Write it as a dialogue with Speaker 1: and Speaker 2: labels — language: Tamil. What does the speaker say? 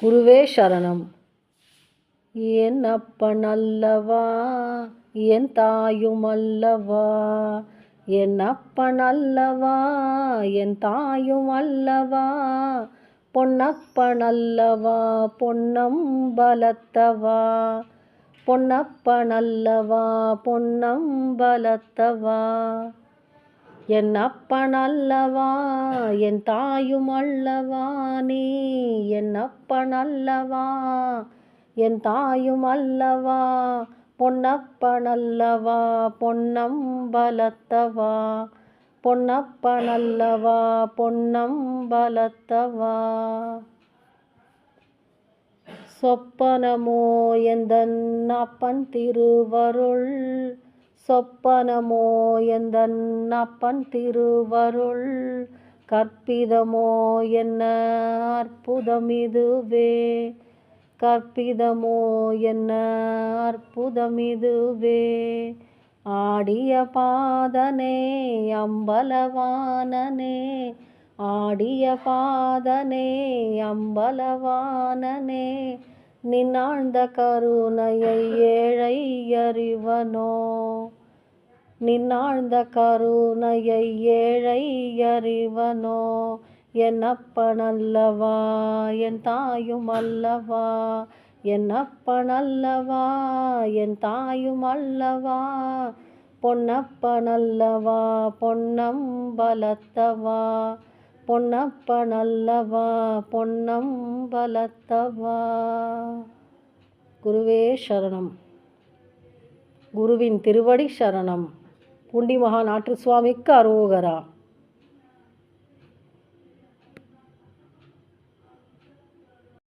Speaker 1: குருவே சரணம். என் அப்பன் அல்லவா, என் தாயும் அல்லவா, என் அப்பன் அல்லவா, என் தாயும் அல்லவா, பொன்னப்பன் அல்லவா, பொன்னம்பலத்தவா, பொன்னப்பன் அல்லவா, பொன்னம்பலத்தவா. என் அப்பன் அல்லவா, என் தாயும் அல்லவா, நீ என் அப்பன் அல்லவா, என் தாயும் அல்லவா, பொன்னப்பன் அல்லவா, பொன்னம்பலத்தவா, பொன்னப்பன் அல்லவா, பொன்னம்பலத்தவா. சொப்பனமோ எந்தன் அப்பன் திருவருள், சொப்பனமோ எந்தன் அப்பன் திருவருள், கற்பிதமோ என்ன அற்புதமிதுவே, கற்பிதமோ என்ன அற்புதமிதுவே. ஆடிய பாதனே அம்பலவானனே, ஆடிய பாதனே அம்பலவானனே, நின்னாழ்ந்த கருணையை ஏழை அறிவனோ, நின்னாழ்ந்த கருணையை ஏழை அறிவனோ. என் அப்பன் அல்லவா, என் தாயும் அல்லவா, என் அப்பன் அல்லவா, என் தாயும் அல்லவா, பொன்னப்பன் அல்லவா, பொன்னம்பலத்தவா, பொன்னப்பன் அல்லவா, பொன்னம்பலத்தவா. குருவே சரணம். குருவின் திருவடி சரணம். பூண்டி மகா நாட்டு சுவாமிக்கு அரோகரா.